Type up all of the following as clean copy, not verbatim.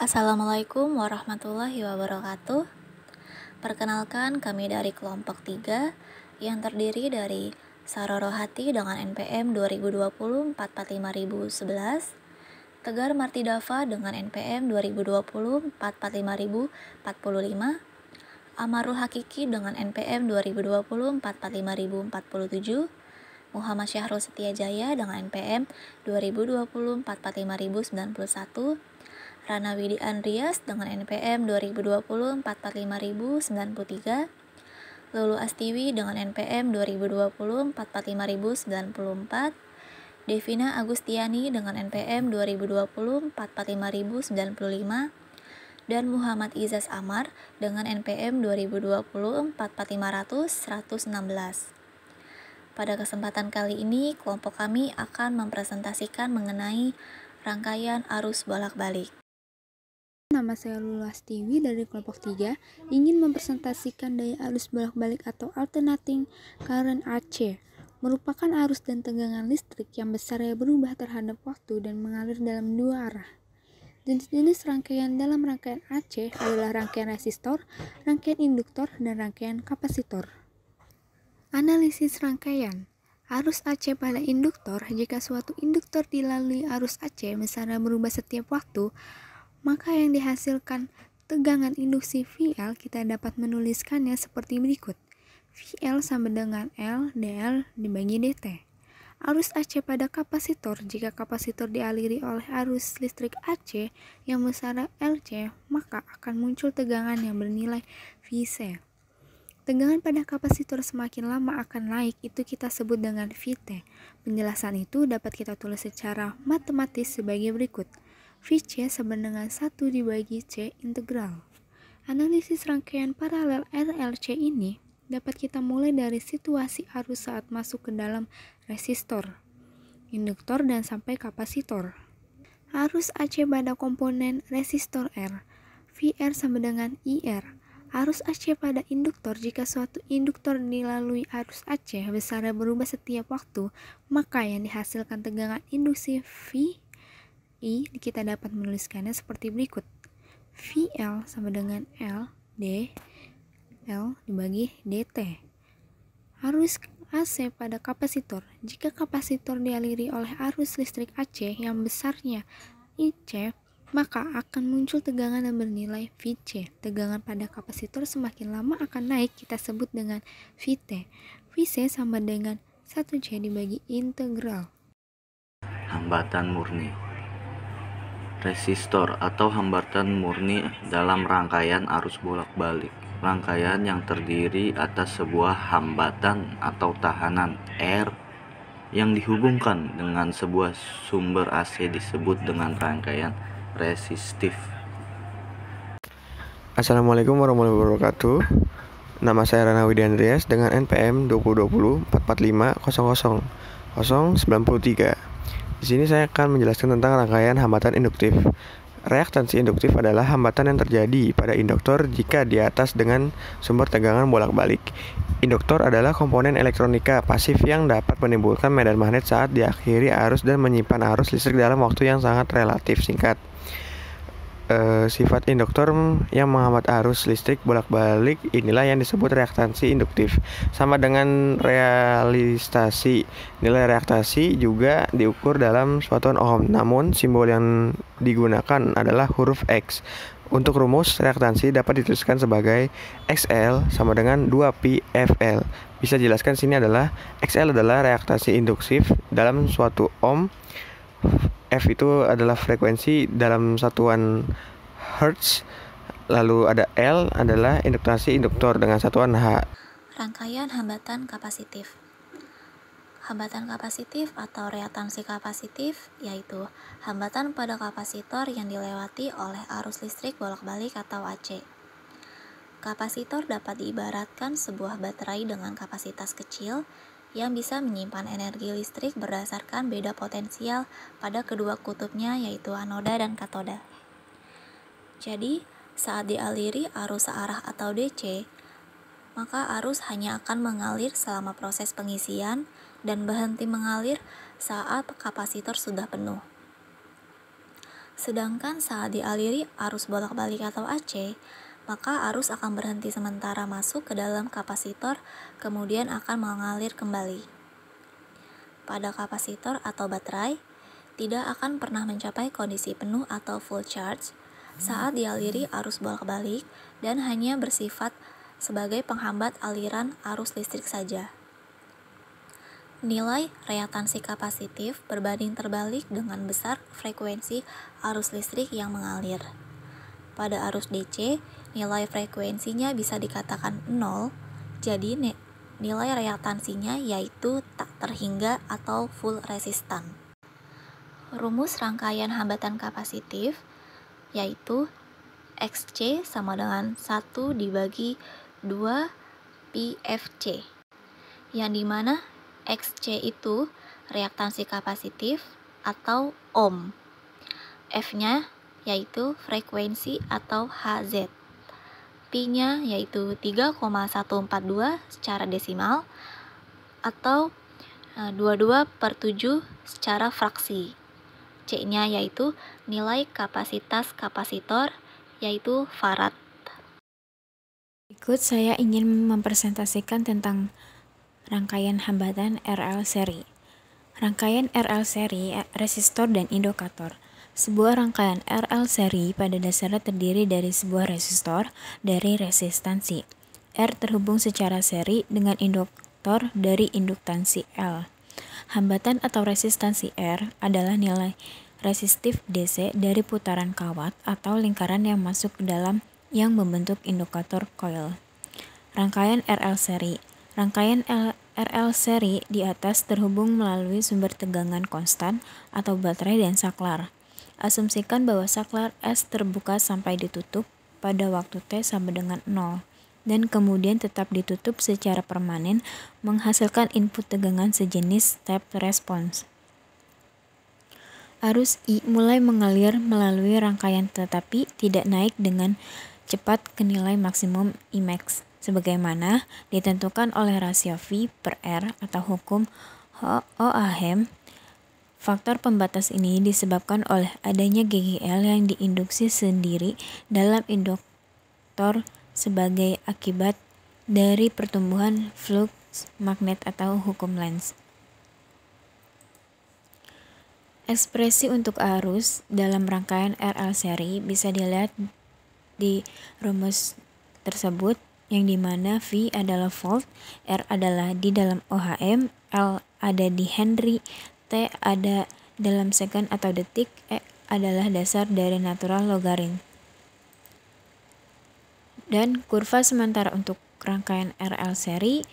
Assalamualaikum warahmatullahi wabarakatuh. Perkenalkan, kami dari kelompok 3 yang terdiri dari Sarorohati dengan NPM 2020-445011, Tegar Martidafa dengan NPM 2020-445045, Amarul Hakiki dengan NPM 2020-445047, Muhammad Syahrul Setiajaya dengan NPM 2020-445091, Rana Widi Andrias dengan NPM 2020-445093, Lulu Astiwi dengan NPM 2020-445094, Devina Agustiani dengan NPM 2020-445095, dan Muhammad Izaz Amar dengan NPM 2020-44500-116. Pada kesempatan kali ini, kelompok kami akan mempresentasikan mengenai rangkaian arus bolak-balik. Nama saya Lulu Astiwi dari kelompok 3 ingin mempresentasikan daya arus bolak-balik atau alternating current AC, merupakan arus dan tegangan listrik yang besarnya berubah terhadap waktu dan mengalir dalam dua arah. Jenis-jenis rangkaian dalam rangkaian AC adalah rangkaian resistor, rangkaian induktor, dan rangkaian kapasitor. Analisis rangkaian arus AC pada induktor. Jika suatu induktor dilalui arus AC misalnya berubah setiap waktu, maka yang dihasilkan tegangan induksi VL kita dapat menuliskannya seperti berikut. VL sama dengan L dl dibagi dt. Arus AC pada kapasitor. Jika kapasitor dialiri oleh arus listrik AC yang besar LC, maka akan muncul tegangan yang bernilai Vc. Tegangan pada kapasitor semakin lama akan naik, itu kita sebut dengan Vt. Penjelasan itu dapat kita tulis secara matematis sebagai berikut. Vc sama dengan 1 dibagi C integral. Analisis rangkaian paralel RLC ini dapat kita mulai dari situasi arus saat masuk ke dalam resistor, induktor, dan sampai kapasitor. Arus AC pada komponen resistor R, VR sama dengan IR. Arus AC pada induktor. Jika suatu induktor dilalui arus AC besarnya berubah setiap waktu, maka yang dihasilkan tegangan induksi V I kita dapat menuliskannya seperti berikut. VL sama dengan L dl dibagi dt. Arus AC pada kapasitor. Jika kapasitor dialiri oleh arus listrik AC yang besarnya IC, maka akan muncul tegangan yang bernilai Vc. Tegangan pada kapasitor semakin lama akan naik, kita sebut dengan Vt. Vc sama dengan 1C dibagi integral. Hambatan murni. Resistor atau hambatan murni dalam rangkaian arus bolak-balik. Rangkaian yang terdiri atas sebuah hambatan atau tahanan R yang dihubungkan dengan sebuah sumber AC disebut dengan rangkaian resistif. Assalamualaikum warahmatullahi wabarakatuh. Nama saya Rana Widi Andrias dengan NPM 2020-44500093. Di sini saya akan menjelaskan tentang rangkaian hambatan induktif. Reaktansi induktif adalah hambatan yang terjadi pada induktor jika di atas dengan sumber tegangan bolak-balik. Induktor adalah komponen elektronika pasif yang dapat menimbulkan medan magnet saat diakhiri arus dan menyimpan arus listrik dalam waktu yang sangat relatif singkat. Sifat induktor yang menghambat arus listrik bolak-balik inilah yang disebut reaktansi induktif. Sama dengan realisasi, nilai reaktasi juga diukur dalam satuan ohm, namun simbol yang digunakan adalah huruf X. Untuk rumus reaktansi dapat dituliskan sebagai XL sama dengan 2pi FL. Bisa jelaskan sini adalah XL adalah reaktasi induktif dalam suatu ohm. F itu adalah frekuensi dalam satuan Hertz. Lalu ada L adalah induktasi induktor dengan satuan H. Rangkaian hambatan kapasitif. Hambatan kapasitif atau reaktansi kapasitif yaitu hambatan pada kapasitor yang dilewati oleh arus listrik bolak-balik atau AC. Kapasitor dapat diibaratkan sebuah baterai dengan kapasitas kecil yang bisa menyimpan energi listrik berdasarkan beda potensial pada kedua kutubnya yaitu anoda dan katoda. Jadi, saat dialiri arus searah atau DC, maka arus hanya akan mengalir selama proses pengisian dan berhenti mengalir saat kapasitor sudah penuh. Sedangkan saat dialiri arus bolak-balik atau AC, maka arus akan berhenti sementara masuk ke dalam kapasitor, kemudian akan mengalir kembali. Pada kapasitor atau baterai, tidak akan pernah mencapai kondisi penuh atau full charge saat dialiri arus bolak-balik dan hanya bersifat sebagai penghambat aliran arus listrik saja. Nilai reaktansi kapasitif berbanding terbalik dengan besar frekuensi arus listrik yang mengalir. Pada arus DC, nilai frekuensinya bisa dikatakan 0, jadi nilai reaktansinya yaitu tak terhingga atau full resistan. Rumus rangkaian hambatan kapasitif yaitu XC sama dengan 1 dibagi 2 PFC, yang dimana XC itu reaktansi kapasitif atau ohm, F-nya yaitu frekuensi atau Hz, Pi-nya yaitu 3,142 secara desimal atau 22/7 secara fraksi. C-nya yaitu nilai kapasitas kapasitor yaitu farad. Berikut saya ingin mempresentasikan tentang rangkaian hambatan RL seri. Rangkaian RL seri, resistor dan indikator. Sebuah rangkaian RL seri pada dasarnya terdiri dari sebuah resistor dari resistansi R terhubung secara seri dengan induktor dari induktansi L. Hambatan atau resistansi R adalah nilai resistif DC dari putaran kawat atau lingkaran yang masuk ke dalam yang membentuk indikator coil. Rangkaian RL seri. Rangkaian RL seri di atas terhubung melalui sumber tegangan konstan atau baterai dan saklar. Asumsikan bahwa saklar S terbuka sampai ditutup pada waktu T sama dengan 0 dan kemudian tetap ditutup secara permanen menghasilkan input tegangan sejenis step response. Arus I mulai mengalir melalui rangkaian tetapi tidak naik dengan cepat ke nilai maksimum Imax, sebagaimana ditentukan oleh rasio V per R atau hukum Ohm. Faktor pembatas ini disebabkan oleh adanya GGL yang diinduksi sendiri dalam induktor sebagai akibat dari pertumbuhan flux magnet atau hukum Lenz. Ekspresi untuk arus dalam rangkaian RL seri bisa dilihat di rumus tersebut, yang dimana V adalah volt, R adalah di dalam Ohm, L ada di Henry, T ada dalam second atau detik, E adalah dasar dari natural logarithm. Dan kurva sementara untuk rangkaian RL seri,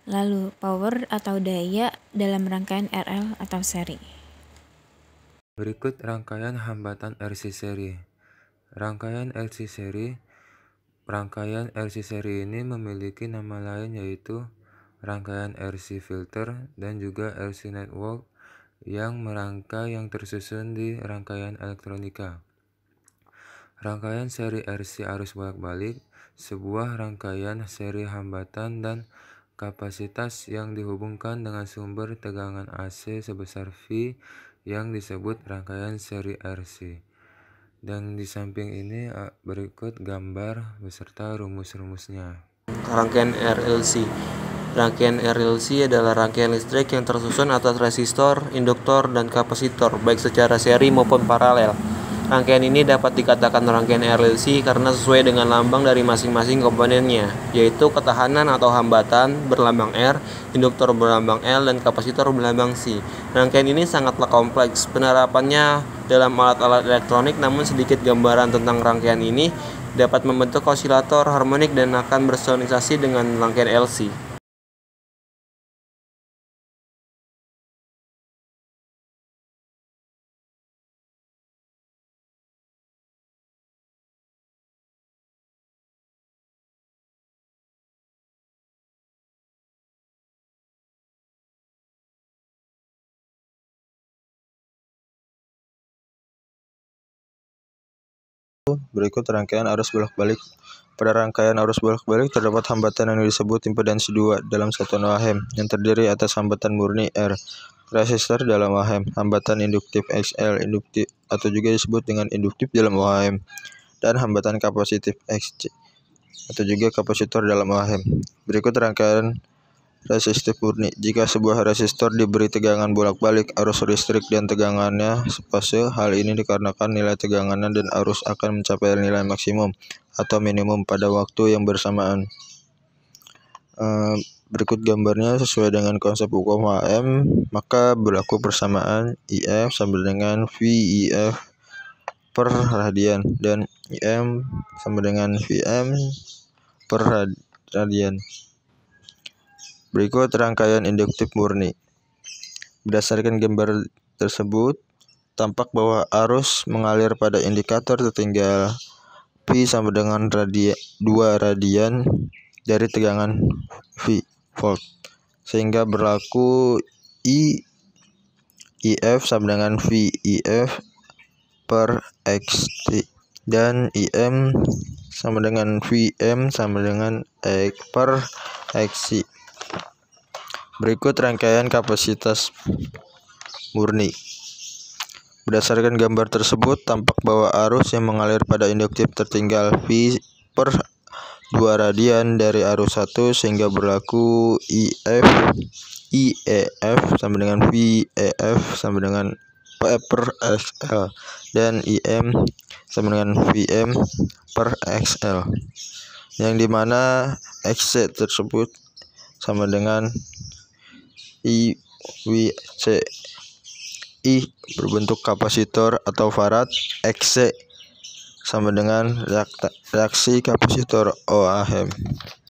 lalu power atau daya dalam rangkaian RL atau seri. Berikut rangkaian hambatan RC seri. Rangkaian RC seri ini memiliki nama lain yaitu rangkaian RC filter dan juga RC network yang merangkai yang tersusun di rangkaian elektronika. Rangkaian seri RC arus bolak-balik, sebuah rangkaian seri hambatan dan kapasitas yang dihubungkan dengan sumber tegangan AC sebesar V yang disebut rangkaian seri RC. Dan di samping ini berikut gambar beserta rumus-rumusnya. Rangkaian RLC. Rangkaian RLC adalah rangkaian listrik yang tersusun atas resistor, induktor, dan kapasitor, baik secara seri maupun paralel. Rangkaian ini dapat dikatakan rangkaian RLC karena sesuai dengan lambang dari masing-masing komponennya, yaitu ketahanan atau hambatan berlambang R, induktor berlambang L, dan kapasitor berlambang C. Rangkaian ini sangatlah kompleks. Penerapannya dalam alat-alat elektronik, namun sedikit gambaran tentang rangkaian ini dapat membentuk osilator harmonik dan akan bersinkronisasi dengan rangkaian LC. Berikut rangkaian arus bolak-balik. Pada rangkaian arus bolak-balik terdapat hambatan yang disebut impedansi 2 dalam satuan Ohm yang terdiri atas hambatan murni R. resistor dalam ohm, hambatan induktif XL induktif atau juga disebut dengan induktif dalam ohm, dan hambatan kapasitif XC atau juga kapasitor dalam ohm. Berikut rangkaian resistif murni. Jika sebuah resistor diberi tegangan bolak-balik arus listrik dan tegangannya sepase, hal ini dikarenakan nilai tegangannya dan arus akan mencapai nilai maksimum atau minimum pada waktu yang bersamaan. Berikut gambarnya sesuai dengan konsep hukum Ohm, maka berlaku persamaan IF sama dengan VIF per radian dan IM sama dengan VM per radian. Berikut rangkaian induktif murni. Berdasarkan gambar tersebut, tampak bahwa arus mengalir pada indikator tertinggal P sama dengan 2 radian dari tegangan V volt, sehingga berlaku IF sama dengan VIF per XT dan IM sama dengan VM sama dengan per XC. Berikut rangkaian kapasitas murni. Berdasarkan gambar tersebut, tampak bahwa arus yang mengalir pada induktif tertinggal V per 2 radian dari arus 1 sehingga berlaku IEF sama dengan VEF sama dengan P per XL dan IM sama dengan VM per XL, yang dimana XC tersebut sama dengan IWC. I berbentuk kapasitor atau farad, XC sama dengan reaksi kapasitor ohm.